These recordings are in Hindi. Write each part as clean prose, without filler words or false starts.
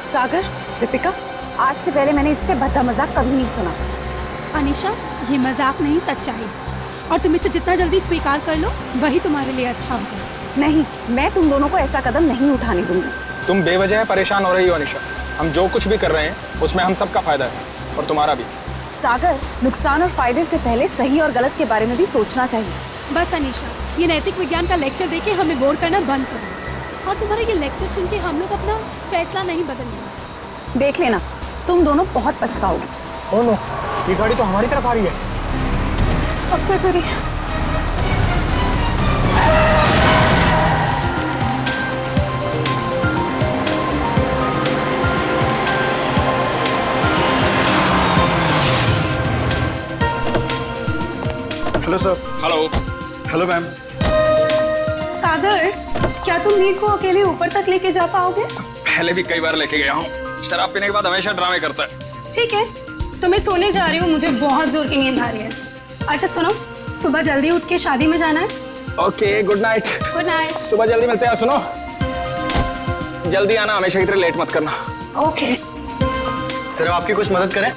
सागर, दीपिका, आज से पहले मैंने इससे भद्दा मजाक कभी नहीं सुना। अनीशा, ये मजाक नहीं, सच्चाई। और तुम इसे जितना जल्दी स्वीकार कर लो वही तुम्हारे लिए अच्छा होगा। नहीं, मैं तुम दोनों को ऐसा कदम नहीं उठाने दूंगी। तुम बेवजह परेशान हो रही हो अनीशा। हम जो कुछ भी कर रहे हैं उसमें हम सबका फायदा है और तुम्हारा भी। सागर, नुकसान और फायदे से पहले सही और गलत के बारे में भी सोचना चाहिए। बस अनीशा, ये नैतिक विज्ञान का लेक्चर देके हमें बोर करना बंद करो। और तुम्हारा ये लेक्चर सुन के हम लोग अपना फैसला नहीं बदलेंगे। देख लेना, तुम दोनों बहुत पछताओगे। ओ नो, ये गाड़ी तो हमारी तरफ आ रही है। अब क्या करें? Hello sir. Hello. Hello ma'am. Sagar, क्या तुम मीर को अकेले ऊपर तक लेके जा पाओगे? पहले भी कई बार लेके गया हूँ। शराब पीने के बाद हमेशा ड्रामे करता है। ठीक है, तो मैं सोने जा रही हूँ, मुझे बहुत जोर की नींद आ रही है। अच्छा सुनो, सुबह जल्दी उठ के शादी में जाना है। Okay, good night. Good night. सुबह जल्दी मिलते हैं। सुनो, जल्दी आना, हमेशा की तरह लेट मत करना। ओके। सर, आपकी कुछ मदद करें?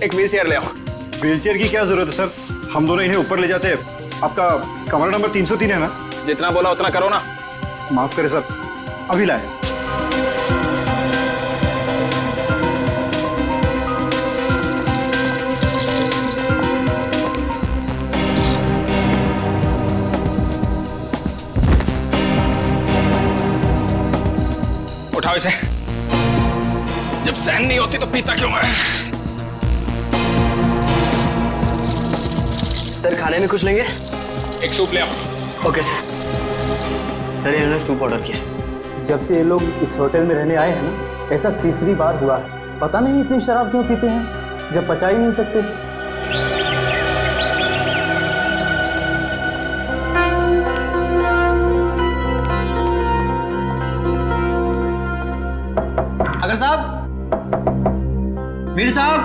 एक व्हील चेयर ले आओ। व्हीलचेयर की क्या जरूरत है सर? हम दोनों इन्हें ऊपर ले जाते हैं। आपका कमरा नंबर 303 है ना? जितना बोला उतना करो ना। माफ करें सर, अभी लाए। उठाओ इसे। जब सहन नहीं होती तो पीता क्यों है? सर, खाने में कुछ लेंगे? एक सूप ले आओ। Okay sir. सर, इन्होंने सूप ऑर्डर किया। जब से ये लोग इस होटल में रहने आए हैं ना, ऐसा तीसरी बार हुआ है। पता नहीं इतनी शराब क्यों पीते हैं जब पचा ही नहीं सकते। अगर साहब, मीर साहब,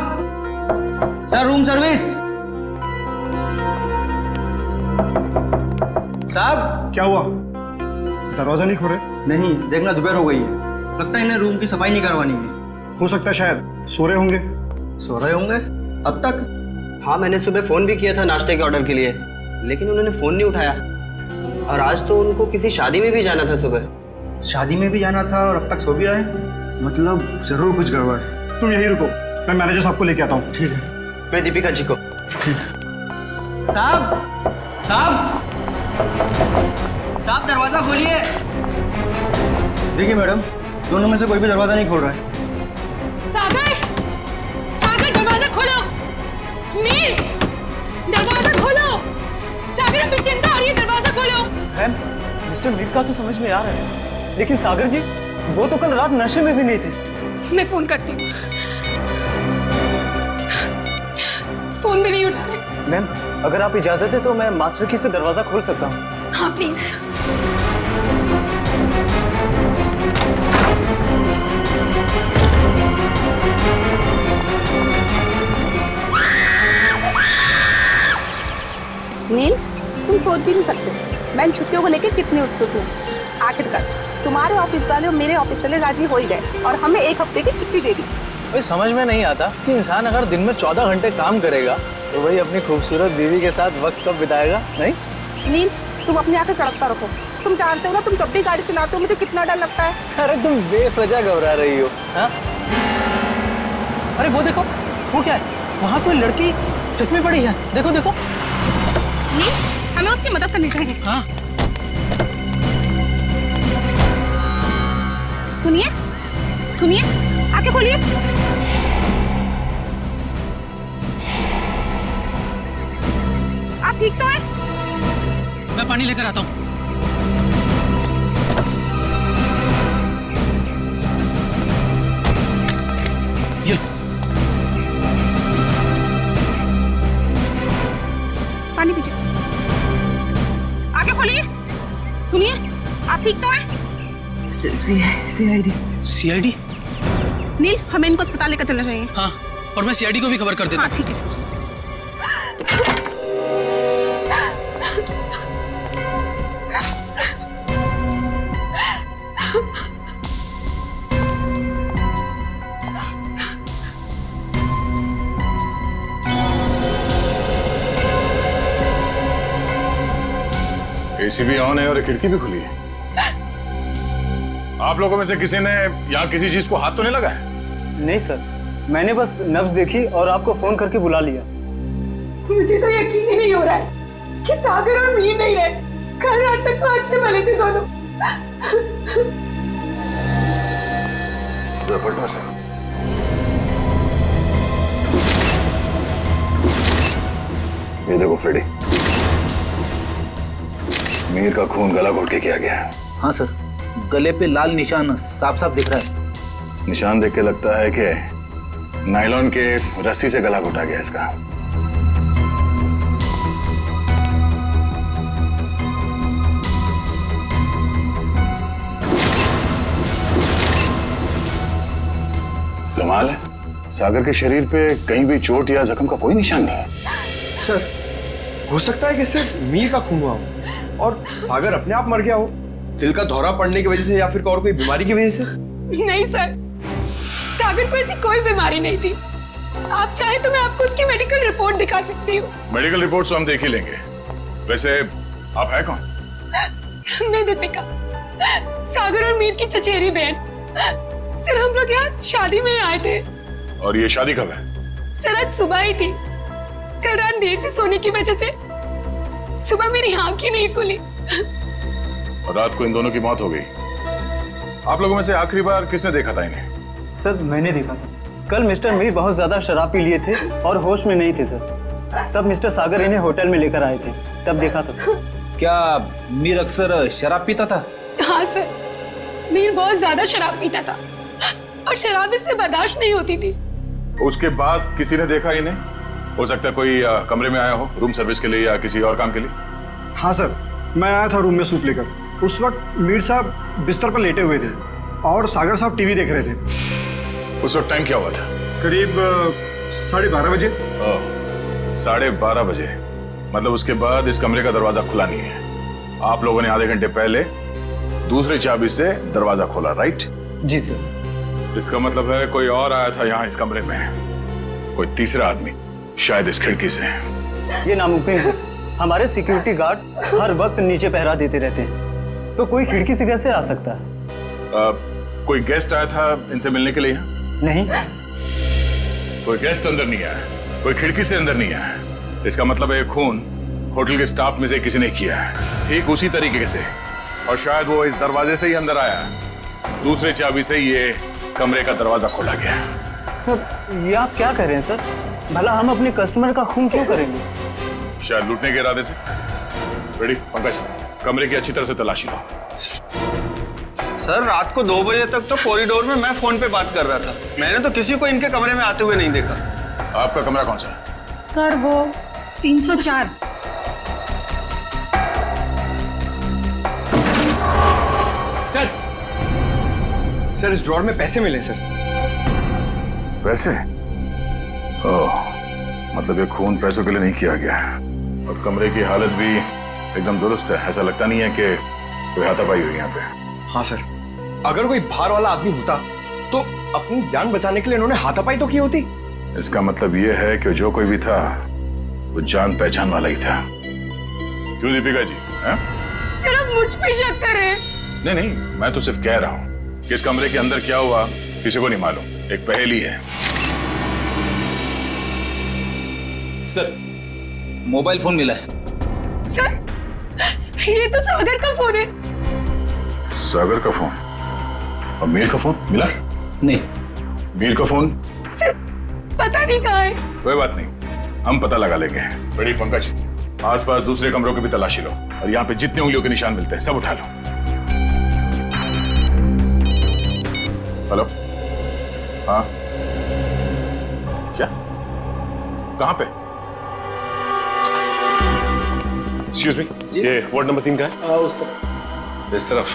सर रूम सर्विस। साहब, क्या हुआ? दरवाजा नहीं खोले? नहीं, देखना दोपहर हो गई है, लगता है इन्हें रूम की सफाई नहीं करवानी है। हो सकता है शायद सो रहे होंगे। सो रहे होंगे अब तक? हाँ, मैंने सुबह फोन भी किया था नाश्ते के ऑर्डर के लिए, लेकिन उन्होंने फोन नहीं उठाया। और आज तो उनको किसी शादी में भी जाना था सुबह। शादी में भी जाना था और अब तक सो भी रहे हैं, मतलब जरूर कुछ गड़बड़ है। तुम यहीं रुको, मैं मैनेजर साहब को लेके आता हूँ। ठीक है। मैं दीपिका जी को। साहब, साहब, साहब, दरवाजा खोलिए। देखिए मैडम, दोनों में से कोई भी दरवाजा नहीं खोल रहा है। सागर, सागर, दरवाजा खोलो। मीर, दरवाजा खोलो। सागर, हमें चिंता हो रही है, दरवाजा खोलो। मैम, मिस्टर मीर का तो समझ में आ रहा है, लेकिन सागर जी, वो तो कल रात नशे में भी नहीं थे। मैं फोन करती हूँ। फोन भी नहीं उठा रहे। मैम, अगर आप इजाजत है तो मैं मास्टर की से दरवाजा खोल सकता हूँ। हाँ प्लीज। नील, तुम सोच भी नहीं सकते मैं इन छुट्टियों को लेकर कितनी उत्सुक हूँ। आखिरकार तुम्हारे ऑफिस वाले और मेरे ऑफिस वाले राजी हो ही गए और हमें एक हफ्ते की छुट्टी दे दी। भाई समझ में नहीं आता कि इंसान अगर दिन में 14 घंटे काम करेगा तो वही अपनी खूबसूरत बीवी के साथ वक्त कब बिताएगा? नहीं नील, तुम अपनी आंखें सड़कता रखो। तुम जानते हो ना, तुम जब भी गाड़ी चलाते हो मुझे कितना डर लगता है। अरे तुम बेवजह घबरा रही हो। हाँ? अरे वो देखो, वो क्या है? वहाँ कोई लड़की जख्मी पड़ी है। देखो देखो। नील, हमें उसकी मदद करनी चाहिए। हाँ। सुनिए, सुनिए, आंखें खोलिए। आप ठीक तो हैं? मैं पानी लेकर आता हूँ। ये पानी पीजिए। आंखें खोलिए। सुनिए, आप ठीक तो हैं? सीआईडी? नील, हमें इनको अस्पताल लेकर चलना चाहिए। हाँ, और मैं सीआईडी को भी खबर कर देता हाँ ठीक है। एसी भी ऑन है और खिड़की भी खुली है। आप लोगों में से किसी ने यहाँ किसी चीज को हाथ तो नहीं लगाया? नहीं सर, मैंने बस नब्ज देखी और आपको फोन करके बुला लिया। मुझे तो यकीन ही नहीं हो रहा है कि सागर और मीर नहीं है। कल रात तक तो अच्छे भले थे दोनों। जबरदस्त है। ये देखो फ्रेडी, मीर का खून गला घोट के किया गया है। हाँ सर, गले पे लाल निशान साफ साफ दिख रहा है। निशान देख के लगता है कि नायलॉन के रस्सी से गला घोटा गया इसका। कमाल है, सागर के शरीर पे कहीं भी चोट या जख्म का कोई निशान नहीं है। सर, हो सकता है कि सिर्फ मीर का खून हुआ हो और सागर अपने आप मर गया हो, दिल का दौरा पड़ने की वजह से या फिर और कोई बीमारी की वजह से। नहीं सर, सागर को ऐसी कोई बीमारी नहीं थी। आप चाहे तो मैं आपको उसकी मेडिकल रिपोर्ट दिखा सकती हूँ। मेडिकल रिपोर्ट तो हम देख ही लेंगे। वैसे आप है कौन? मैं दीपिका, सागर और मीर की चचेरी बहन। सर, हम लोग यहाँ शादी में आए थे। और ये शादी कब है? सर, आज सुबह ही थी। कल रात देर से सोने की वजह से सुबह मेरी आंख ही नहीं खुली। और रात को इन दोनों की मौत हो गई। आप लोगों में से आखिरी बार किसने देखा था इन्हें? सर, मैंने देखा था। कल मिस्टर मीर बहुत ज्यादा शराब पी लिए थे और होश में नहीं थे सर। तब मिस्टर सागर इन्हें होटल में लेकर आए थे, तब देखा था सर। क्या मीर अक्सर शराब पीता था? हाँ सर, मीर बहुत ज्यादा शराब पीता था और शराब इससे बर्दाश्त नहीं होती थी। उसके बाद किसी ने देखा इन्हें? हो सकता है कोई कमरे में आया हो रूम सर्विस के लिए या किसी और काम के लिए। हाँ सर, मैं आया था रूम में सूप लेकर। उस वक्त मीर साहब बिस्तर पर लेटे हुए थे और सागर साहब टीवी देख रहे थे। उस वक्त टाइम क्या हुआ था? करीब 12:30 बजे। 12:30 बजे, मतलब उसके बाद इस कमरे का दरवाजा खुला नहीं है। आप लोगों ने आधे घंटे पहले दूसरी चाबी से दरवाजा खोला, राइट? जी सर। इसका मतलब है कोई और आया था यहाँ इस कमरे में, कोई तीसरा आदमी, शायद इस खिड़की से। ये नामुमकिन है सर। हमारे सिक्योरिटी गार्ड हर वक्त नीचे पहरा देते रहते हैं, तो कोई खिड़की से कैसे आ सकता है? कोई गेस्ट आया था इनसे मिलने के लिए? नहीं, कोई गेस्ट अंदर नहीं आया, कोई खिड़की से अंदर नहीं आया। इसका मतलब है खून होटल के स्टाफ में से किसी ने किया है, ठीक उसी तरीके से। और शायद वो इस दरवाजे से ही अंदर आया, दूसरे चाबी से ये कमरे का दरवाजा खोला गया। सर, ये आप क्या कह रहे हैं सर? भला हम अपने कस्टमर का खून क्यों करेंगे? शायद लूटने के इरादे से। रेडी पंकज, कमरे की अच्छी तरह से तलाशी लो। सर, रात को 2 बजे तक तो कॉरिडोर में मैं फोन पे बात कर रहा था। मैंने तो किसी को इनके कमरे में आते हुए नहीं देखा। आपका कमरा कौन सा है? सर, वो 304। सर, इस ड्रॉर में पैसे मिले सर। पैसे? ओह, मतलब ये खून पैसों के लिए नहीं किया गया। और कमरे की हालत भी एकदम दुरुस्त है, ऐसा लगता नहीं है कि कोई हाथापाई हुई यहाँ पे। हाँ सर, अगर कोई बाहर वाला आदमी होता तो अपनी जान बचाने के लिए इन्होंने हाथापाई तो की होती। इसका मतलब ये है कि जो कोई भी था वो जान पहचान वाला ही था। क्यों दीपिका जी? सर, आप मुझ पे शक कर रहे हैं? नहीं नहीं, मैं तो सिर्फ कह रहा हूँ कि इस कमरे के अंदर क्या हुआ किसी को नहीं मालूम, एक पहेली है। सर, मोबाइल फोन मिला है। सर, ये तो सागर का फोन है। सागर का फोन? और मीर का फोन मिला? नहीं। मीर का फोन? सर, पता नहीं कहाँ है। कोई बात नहीं, हम पता लगा लेंगे। बड़ी पंकज, आसपास दूसरे कमरों की भी तलाशी लो और यहाँ पे जितने उंगलियों के निशान मिलते हैं सब उठा लो। हेलो, हाँ, क्या? कहाँ पे? एक्सक्यूज मी, ये वार्ड नंबर 3 का है? उस तरफ। इस तरफ।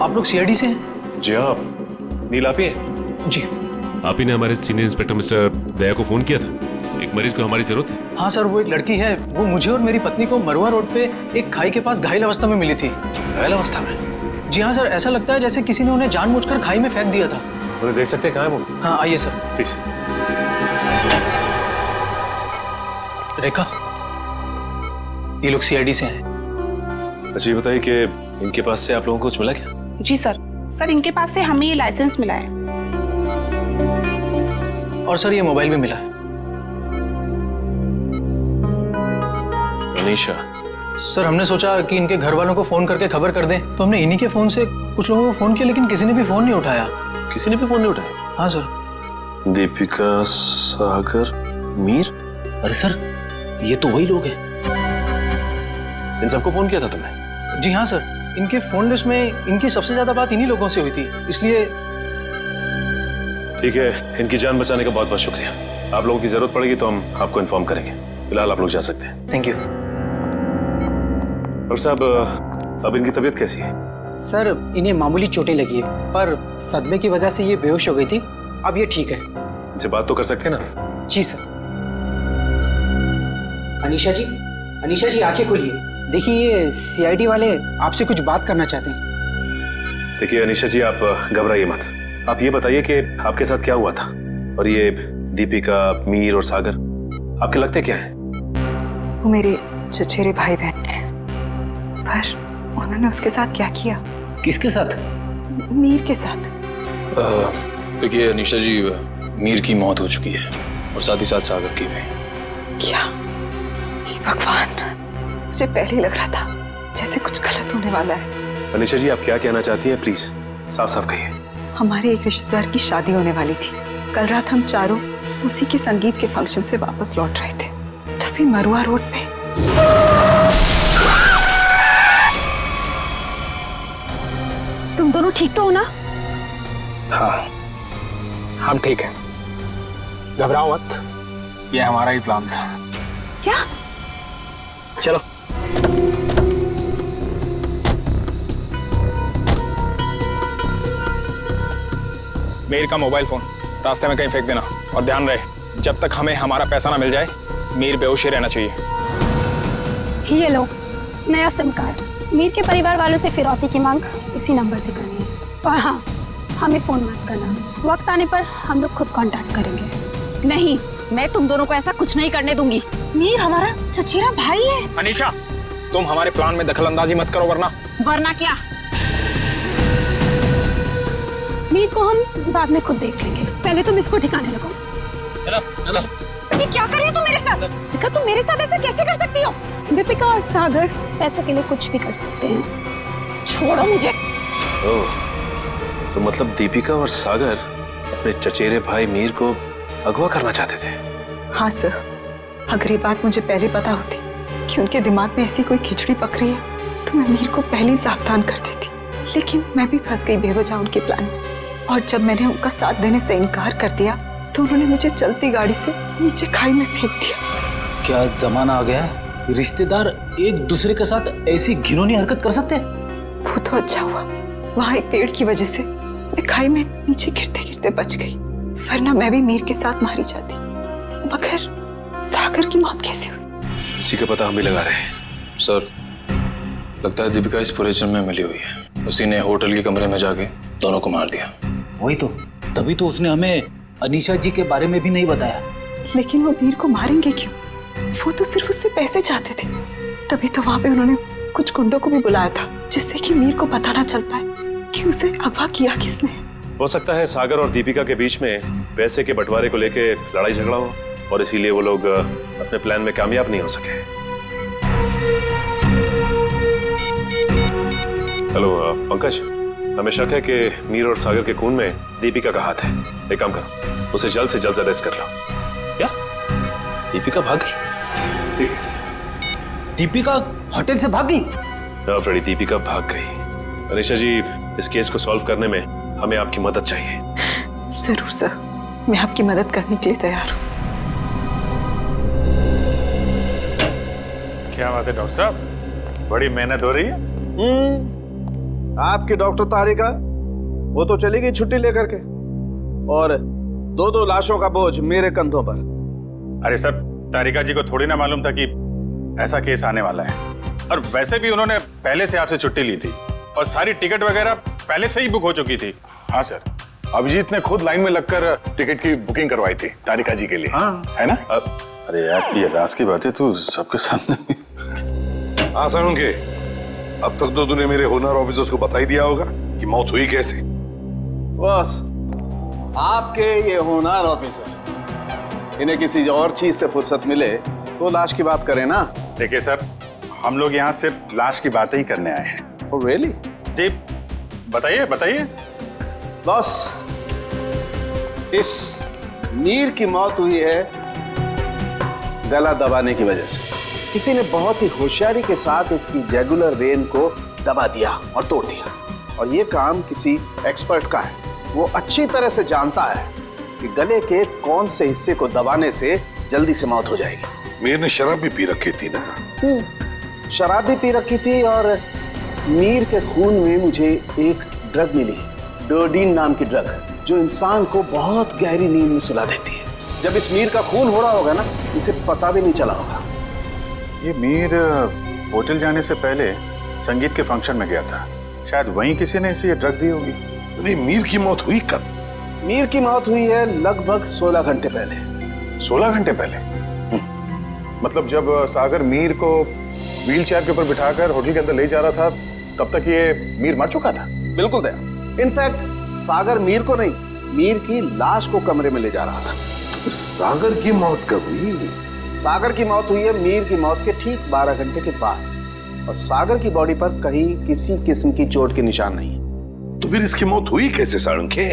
आप लोग सीआईडी से हैं? जी हाँ, नील आप ही हैं? जी। आप ही ने हमारे सीनियर इंस्पेक्टर मिस्टर दया को फोन किया था, एक मरीज को हमारी जरूरत है। हाँ सर, वो एक लड़की है, वो मुझे और मेरी पत्नी को मरुआ रोड पे एक खाई के पास घायल अवस्था में मिली थी। घायल अवस्था में? जी हाँ सर, ऐसा लगता है जैसे किसी ने उन्हें जानबूझकर खाई में फेंक दिया था। मुझे देख सकते हैं कहाँ है वो? हाँ, आइए सर। प्लीज। रेखा, ये लोग सीआईडी से हैं। अच्छा ये बताइए कि इनके पास से आप लोगों को कुछ मिला क्या? जी सर, सर इनके पास से हमें ये लाइसेंस मिला है। और सर ये मोबाइल भी मिला है। अनीशा, सर हमने सोचा कि इनके घर वालों को फोन करके खबर कर दें, तो हमने इन्हीं के फोन से कुछ लोगों को फोन किया, लेकिन किसी ने भी फोन नहीं उठाया। किसी ने भी फोन नहीं उठाया? हाँ सर। दीपिका, सागर, मीर। अरे सर, ये तो वही लोग हैं। इन सबको फोन किया था तुमने? जी हाँ सर, इनके फोन लिस्ट में इनकी सबसे ज्यादा बात इन्हीं लोगों से हुई थी, इसलिए। ठीक है, इनकी जान बचाने का बहुत बहुत शुक्रिया। आप लोगों की जरूरत पड़ेगी तो हम आपको इन्फॉर्म करेंगे। फिलहाल आप लोग जा सकते हैं। Thank you. डॉक्टर साहब, अब इनकी तबीयत कैसी है? सर इन्हें मामूली चोटें लगी है, पर सदमे की वजह से ये बेहोश हो गई थी। अब ये ठीक है। इनसे बात तो कर सकते हैं ना? जी सर। अनीशा जी आंखें खोलिए। देखिए ये सीआईडी वाले आपसे कुछ बात करना चाहते हैं। देखिए अनीशा जी, आप घबराइए मत। आप ये बताइए कि आपके साथ क्या हुआ था, और ये दीपिका, मीर और सागर आपके लगते क्या हैं? वो मेरे चचेरे भाई बहन हैं, पर उन्होंने उसके साथ क्या किया? किसके साथ? मीर के साथ। देखिए अनीशा जी, मीर की मौत हो चुकी है और साथ ही साथ सागर की भी। क्या? हे भगवान, मुझे पहले ही लग रहा था जैसे कुछ गलत होने वाला है। अनीशा जी, आप क्या कहना चाहती हैं? प्लीज साफ साफ कहिए। हमारे एक रिश्तेदार की शादी होने वाली थी। कल रात हम चारों उसी के संगीत के फंक्शन से वापस लौट रहे थे, तभी मरुआ रोड पे तुम दोनों ठीक तो हो ना? हाँ, हम ठीक हैं। घबराओ मत, ये हमारा ही प्लान था। क्या? चलो। मीर का मोबाइल फोन रास्ते में कहीं फेंक देना, और ध्यान रहे जब तक हमें हमारा पैसा ना मिल जाए, मीर बेहोश ही रहना चाहिए। ये लो नया सिम कार्ड। मीर के परिवार वालों से फिरौती की मांग इसी नंबर से करनी है। और हाँ, हमें फोन मत करना, वक्त आने पर हम लोग खुद कांटेक्ट करेंगे। नहीं, मैं तुम दोनों को ऐसा कुछ नहीं करने दूंगी। मीर हमारा चचेरा भाई है। अनीशा, तुम हमारे प्लान में दखल अंदाजी मत करो, वरना क्या? मीर को हम बाद में खुद देख लेंगे, पहले तुम इसको ठिकाने लगो। चलो। ये क्या कर रही हो तुम मेरे साथ? दीपिका, तुम मेरे साथ ऐसा कैसे कर सकती हो? दीपिका और सागर पैसों के लिए कुछ भी कर सकते हैं। छोड़ो मुझे। ओह, तो मतलब दीपिका और सागर अपने चचेरे भाई मीर को अगवा करना चाहते थे? हाँ सर, अगर ये बात मुझे पहले पता होती कि उनके दिमाग में ऐसी कोई खिचड़ी पक रही है, तो मैं मीर को पहले ही सावधान कर देती। लेकिन मैं भी फंस गई बेवजह उनके प्लान में, और जब मैंने उनका साथ देने से इनकार कर दिया, तो उन्होंने मुझे चलती गाड़ी से नीचे खाई में फेंक दिया। क्या जमाना आ गया है? रिश्तेदार एक दूसरे के साथ ऐसी घिनौनी हरकत कर सकते हैं? वो तो अच्छा हुआ, वहाँ एक पेड़ की वजह से मैं खाई में नीचे गिरते गिरते बच गई, वरना मैं भी मीर के साथ मारी जाती। मगर सागर की मौत कैसे हुई? इसी का पता हम भी लगा रहे हैं। सर, लगता है दीपिका इस पूरे जुर्म में मिली हुई है। उसी ने होटल के कमरे में जाके दोनों को मार दिया। वही तो, तभी तो उसने हमें अनीशा जी के बारे में भी नहीं बताया। लेकिन वो मीर को मारेंगे क्यों? वो तो सिर्फ उससे पैसे चाहते थे। तभी तो वहां पे उन्होंने कुछ गुंडों को भी बुलाया था, जिससे कि मीर को पता ना चल पाए कि उसे अगवा किया किसने। हो सकता है सागर और दीपिका के बीच में पैसे के बंटवारे को लेके लड़ाई झगड़ा हो, और इसीलिए वो लोग अपने प्लान में कामयाब नहीं हो सके। हेलो पंकज, हमें शक है कि मीर और सागर के खून में दीपिका का हाथ है। एक काम करो, उसे जल्द से जल्द अरेस्ट कर लो। क्या? दीपिका भाग गई? ठीक है। दीपिका होटल से भाग गई? हाँ फ्रेडी, दीपिका भाग गई। अनीशा जी, इस केस को सॉल्व करने में हमें आपकी मदद चाहिए। जरूर सर, मैं आपकी मदद करने के लिए तैयार हूँ। क्या बात है डॉक्टर साहब, बड़ी मेहनत हो रही है। आपकी डॉक्टर तारिका, वो तो चली गई छुट्टी लेकर के, और दो लाशों का बोझ मेरे कंधों पर। अरे सर, तारिका जी को थोड़ी ना मालूम था कि ऐसा केस आने वाला है, और वैसे भी उन्होंने पहले से आपसे छुट्टी ली थी, और सारी टिकट वगैरह पहले से ही बुक हो चुकी थी। हाँ सर, अभिजीत ने खुद लाइन में लगकर टिकट की बुकिंग करवाई थी तारिका जी के लिए। हाँ। है ना? अरे यार, ये राज की बातें तू सबके सामने हाँ साळुंखे, अब तक तो तूने मेरे होनर ऑफिसर्स को बता ही दिया होगा कि मौत हुई कैसे। बस आपके ये होनहार ऑफिसर, इन्हें किसी और चीज से फुर्सत मिले तो लाश की बात करें ना। देखिए सर, हम लोग यहाँ सिर्फ लाश की बातें ही करने आए हैं। Oh really? जी बताइए बताइए। बॉस, इस मीर की मौत हुई है गला दबाने की वजह से। किसी ने बहुत ही होशियारी के साथ इसकी जैगुलर वेन को दबा दिया और तोड़ दिया, और ये काम किसी एक्सपर्ट का है। वो अच्छी तरह से जानता है कि गले के कौन से हिस्से को दबाने से जल्दी से मौत हो जाएगी। मीर ने शराब भी पी रखी थी ना? शराब भी पी रखी थी, और मीर के खून में मुझे एक ड्रग मिली, डोडीन नाम की ड्रग, जो इंसान को बहुत गहरी नींद में सुला देती है। जब इस मीर का खून हो रहा होगा ना, इसे पता भी नहीं चला होगा। ये मीर होटल जाने से पहले संगीत के फंक्शन में गया था, शायद वहीं किसी ने इसे ये ड्रग दी होगी। नहीं, मीर की मौत हुई कब? मीर की मौत हुई है लगभग 16 घंटे पहले। 16 घंटे पहले? मतलब जब सागर मीर को व्हील चेयर के ऊपर बिठाकर होटल के अंदर ले जा रहा था, तब तक ये मीर मर चुका था? बिल्कुल दया। इनफैक्ट सागर मीर को नहीं, मीर की लाश को कमरे में ले जा रहा था। तो फिर सागर की मौत कब हुई? सागर की मौत हुई है मीर की मौत के ठीक 12 घंटे के बाद, और सागर की बॉडी पर कहीं किसी किस्म की चोट के निशान नहीं। तो फिर इसकी मौत हुई कैसे साळुंखे?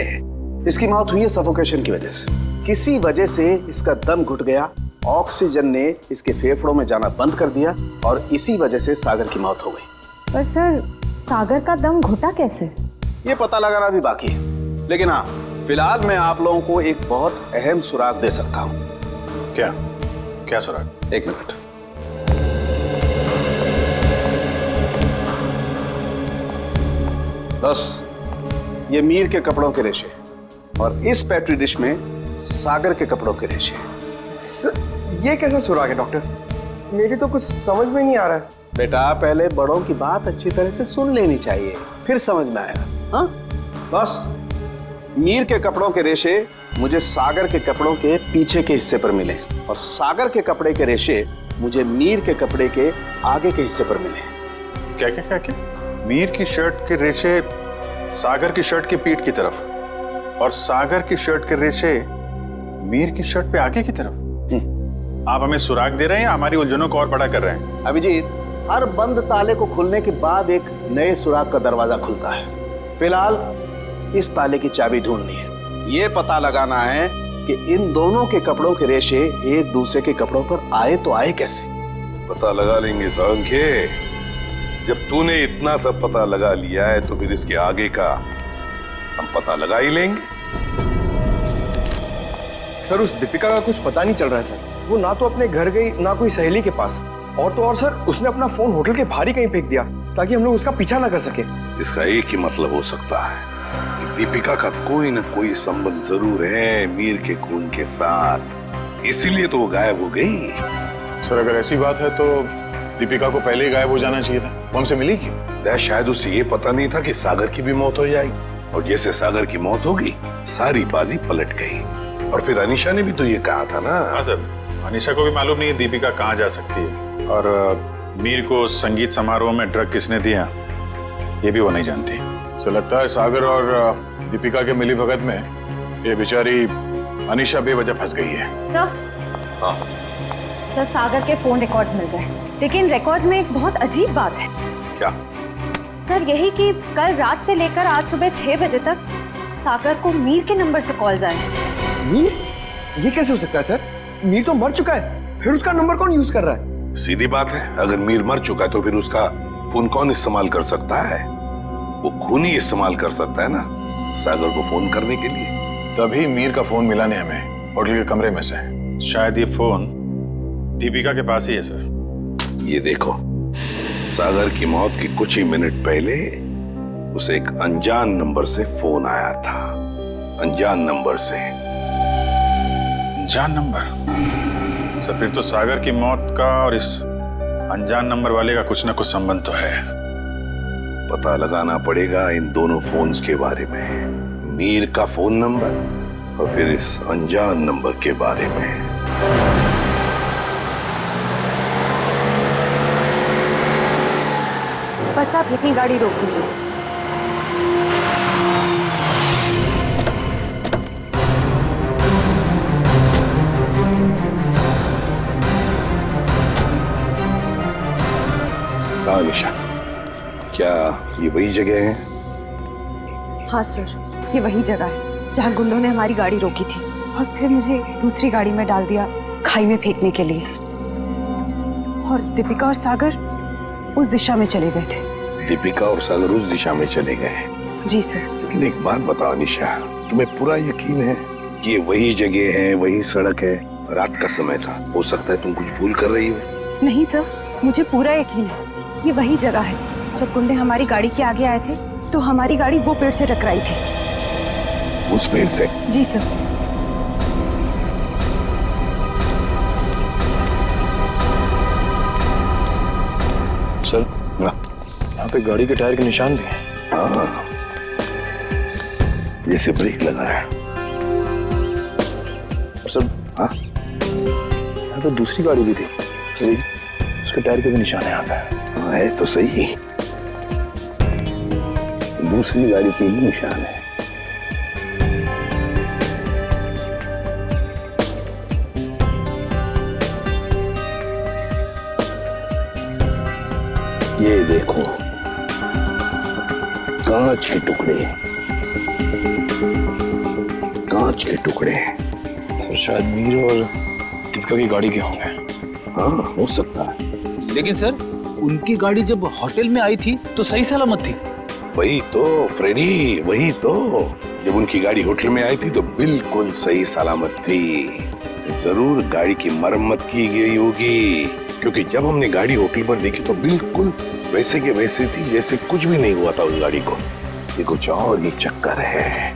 इसकी मौत हुई है सफोकेशन की वजह से। किसी वजह से इसका दम घुट गया, ऑक्सीजन ने इसके फेफड़ों में जाना बंद कर दिया, और इसी वजह से सागर की मौत हो गई। पर सर, सागर का दम घुटा कैसे? ये पता लगाना भी बाकी है, लेकिन हाँ, फिलहाल मैं आप लोगों को एक बहुत अहम सुराग दे सकता हूँ। क्या? क्या सुराग? एक मिनट। बस ये मीर के कपड़ों के रेशे, और इस पेट्री डिश में सागर के कपड़ों के रेशे। ये कैसा सुराग है डॉक्टर? मेरी तो कुछ समझ में नहीं आ रहा है। बेटा, पहले बड़ों की बात अच्छी तरह से सुन लेनी चाहिए, फिर समझ में आएगा। हाँ, बस मीर के कपड़ों के रेशे मुझे सागर के कपड़ों के पीछे के हिस्से पर मिले, और सागर के कपड़े के रेशे मुझे मीर के कपड़े के आगे के हिस्से पर मिले। क्या क्या क्या क्या? मीर की शर्ट के रेशे सागर की शर्ट की पीठ की तरफ, और सागर की शर्ट के रेशे मीर की शर्ट पे आगे की तरफ। आप हमें सुराग दे रहे हैं या हमारी उलझनों को और बड़ा कर रहे हैं? अभिजीत, हर बंद ताले को खुलने के बाद एक नए सुराग का दरवाजा खुलता है। फिलहाल इस ताले की चाबी ढूंढनी है। ये पता लगाना है कि इन दोनों के कपड़ों के रेशे एक दूसरे के कपड़ों पर आए तो आए कैसे। पता लगा लेंगे साळुंखे। जब तूने इतना सब पता लगा लिया है तो फिर इसके आगे का हम पता लगा ही लेंगे। सर, उस दीपिका का कुछ पता नहीं चल रहा है सर। वो ना तो अपने घर गई, ना कोई सहेली के पास, और तो और सर, उसने अपना फोन होटल के बाहर ही कहीं फेंक दिया ताकि हम लोग उसका पीछा ना कर सके। इसका एक ही मतलब हो सकता है कि दीपिका का कोई ना कोई संबंध जरूर है मीर के खून के साथ, इसीलिए तो वो गायब हो गई। सर, अगर ऐसी बात है तो दीपिका को पहले ही गायब हो जाना चाहिए था। वो हमसे मिली क्यों? शायद उसे ये पता नहीं था कि सागर की भी मौत हो जाएगी, और जैसे सागर की मौत होगी सारी बाजी पलट गई। और फिर अनीशा ने भी तो ये कहा था ना। हाँ सर, अनीशा को भी मालूम नहीं है दीपिका कहाँ जा सकती है, और मीर को संगीत समारोह में ड्रग किसने दिया ये भी वो नहीं जानती। सो लगता है सागर और दीपिका के मिली भगत में ये बेचारी अनीशा बेवजह फंस गई है। सर, सर, सागर के फोन रिकॉर्ड्स मिल गए, लेकिन रिकॉर्ड्स में एक बहुत अजीब बात है। क्या? सर, यही कि कल रात से लेकर आज सुबह 6 बजे तक सागर को मीर के नंबर से कॉल्स आए। मीर? ये कैसे हो सकता है सर? मीर तो मर चुका है, फिर उसका नंबर कौन यूज कर रहा है? सीधी बात है, अगर मीर मर चुका है तो फिर उसका फोन कौन इस्तेमाल कर सकता है? वो खून ही इस्तेमाल कर सकता है ना सागर को फोन करने के लिए। तभी मीर का फोन मिला नहीं हमें होटल के कमरे में से। शायद ये फोन दीपिका के पास ही है सर। ये देखो, सागर की मौत के कुछ ही मिनट पहले उसे एक अनजान नंबर से फोन आया था। अनजान नंबर से। अनजान नंबर? सर, फिर तो सागर की मौत का और इस अनजान नंबर वाले का कुछ ना कुछ संबंध तो है। पता लगाना पड़ेगा इन दोनों फोन्स के बारे में, मीर का फोन नंबर और फिर इस अनजान नंबर के बारे में। बस आप यहीं गाड़ी रोक दीजिए। हाँ निशा, क्या ये वही जगह है? हाँ सर, ये वही जगह है जहाँ गुंडों ने हमारी गाड़ी रोकी थी और फिर मुझे दूसरी गाड़ी में डाल दिया खाई में फेंकने के लिए। और दीपिका और सागर उस दिशा में चले गए थे। दीपिका और सागर उस दिशा में चले गए? जी सर। लेकिन एक बात बताओ निशा, तुम्हें पूरा यकीन है कि ये वही जगह है, वही सड़क है? रात का समय था, हो सकता है तुम कुछ भूल कर रही हो। नहीं सर, मुझे पूरा यकीन है ये वही जगह है। जब गुंडे हमारी गाड़ी के आगे आए थे तो हमारी गाड़ी वो पेड़ से टकराई थी। उस पेड़ से? जी सर। सर, यहाँ पे गाड़ी के टायर के निशान भी हैं। हाँ, जैसे ब्रेक लगा है। सर, हाँ, यहाँ पे दूसरी गाड़ी भी थी, उसके टायर के भी निशान है यहाँ पे। हाँ, है तो सही, दूसरी गाड़ी के ही निशान है। ये देखो, कांच के टुकड़े, कांच के टुकड़े। सर, शायद मीर और दीपिका की गाड़ी के होंगे। हाँ, हो सकता है। लेकिन सर, उनकी गाड़ी जब होटल में आई थी तो सही सलामत थी। वही तो फ्रेडी, वही तो। जब उनकी गाड़ी होटल में आई थी तो बिल्कुल सही सलामत थी। जरूर गाड़ी की मरम्मत की गई होगी, क्योंकि जब हमने गाड़ी होटल पर देखी तो बिल्कुल वैसे के वैसे थी जैसे कुछ भी नहीं हुआ था उस गाड़ी को। ये कुछ और ही चक्कर है।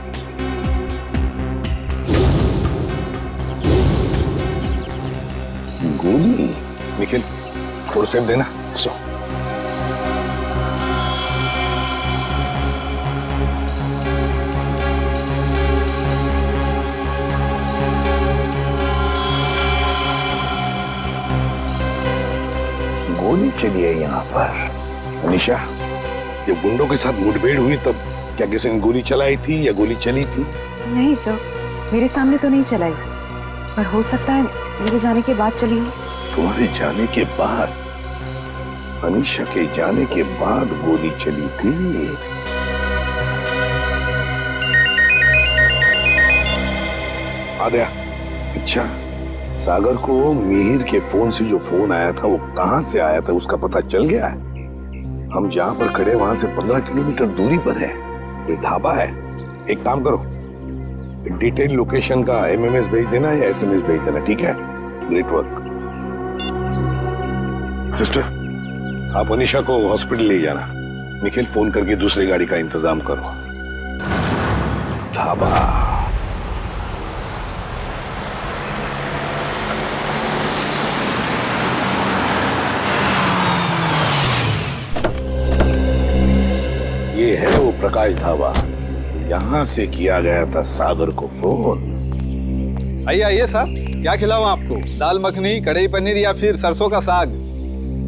गोली? निखिल, फोर्सेप देना। गोली चली है यहाँ पर। अनीशा, जब गुंडों के साथ मुठभेड़ हुई तब क्या किसी ने गोली चलाई थी या गोली चली थी? नहीं सर, मेरे सामने तो नहीं चलाई, पर हो सकता है मेरे जाने के बाद चली हो। तुम्हारे जाने के बाद? अनीशा के जाने के बाद गोली चली थी? आ गया। अच्छा, सागर को मिहिर के फोन से जो फोन आया था वो कहां से आया था उसका पता चल गया है? हम जहां पर खड़े वहां से 15 किलोमीटर दूरी पर है, कोई ढाबा है। एक काम करो, डिटेल लोकेशन का एमएमएस भेज देना या एसएमएस भेज देना, ठीक है? Great work. सिस्टर, आप अनीशा को हॉस्पिटल ले जाना। निखिल, फोन करके दूसरी गाड़ी का इंतजाम करो। ढाबा। ये है वो प्रकाश ढाबा, यहां से किया गया था सागर को फोन। आइए आइए साहब, क्या खिलाऊं आपको? दाल मखनी, कढ़ाई पनीर या फिर सरसों का साग?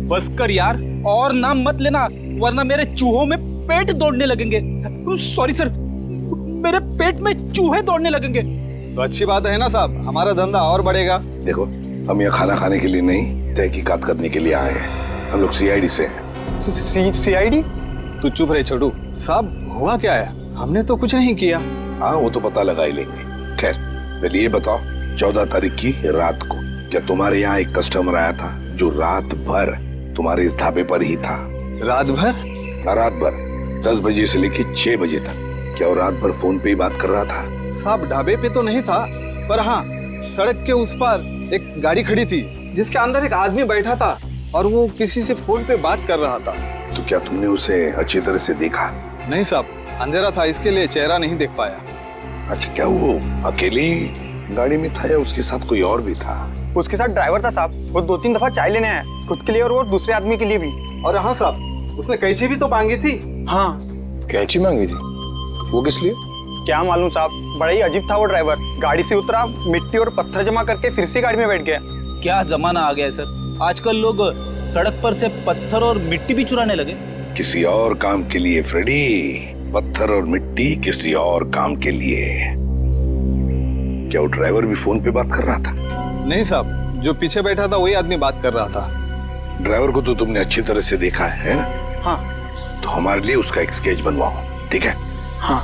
बस कर यार, और नाम मत लेना वरना मेरे चूहों में पेट दौड़ने लगेंगे। सॉरी सर, मेरे पेट में चूहे दौड़ने लगेंगे। तो अच्छी बात है ना साहब, हमारा धंधा और बढ़ेगा। देखो, हम यहाँ खाना खाने के लिए नहीं, तहकीकात करने के लिए आए हैं। हम लोग सीआईडी से हैं। सीआईडी? तू चुप रहे छोटू। साहब, हुआ क्या है? हमने तो कुछ नहीं किया। हाँ, वो तो पता लगा ही लेंगे। खैर, पहले ये बताओ, 14 तारीख की रात को क्या तुम्हारे यहाँ एक कस्टमर आया था जो रात भर तुम्हारे इस ढाबे पर ही था? रात भर? रात भर 10 बजे से लेके 6 बजे तक। क्या वो रात भर फोन पे ही बात कर रहा था? साहब, ढाबे पे तो नहीं था, पर हाँ, सड़क के उस पार एक गाड़ी खड़ी थी जिसके अंदर एक आदमी बैठा था और वो किसी से फोन पे बात कर रहा था। तो क्या तुमने उसे अच्छी तरह से देखा? नहीं साहब, अंधेरा था, इसके लिए चेहरा नहीं देख पाया। अच्छा, क्या वो अकेली गाड़ी में था या उसके साथ कोई और भी था? उसके साथ ड्राइवर था साहब, वो 2-3 दफा चाय लेने आया, खुद के लिए और वो दूसरे आदमी के लिए भी। और हाँ साहब, उसने कैंची भी तो मांगी थी। हाँ, कैंची मांगी थी? वो किस लिए? क्या मालूम साहब, बड़ा ही अजीब था वो ड्राइवर। गाड़ी से उतरा, मिट्टी और पत्थर जमा करके फिर से गाड़ी में बैठ गया। क्या जमाना आ गया है सर, आजकल लोग सड़क पर से पत्थर और मिट्टी भी चुराने लगे। किसी और काम के लिए फ्रेडी, पत्थर और मिट्टी किसी और काम के लिए। क्या वो ड्राइवर भी फोन पे बात कर रहा था? नहीं साहब, जो पीछे बैठा था वही आदमी बात कर रहा था। ड्राइवर को तो तुमने अच्छी तरह से देखा है ना? हाँ। तो हमारे लिए उसका एक स्केच बनवाओ, ठीक है? हाँ।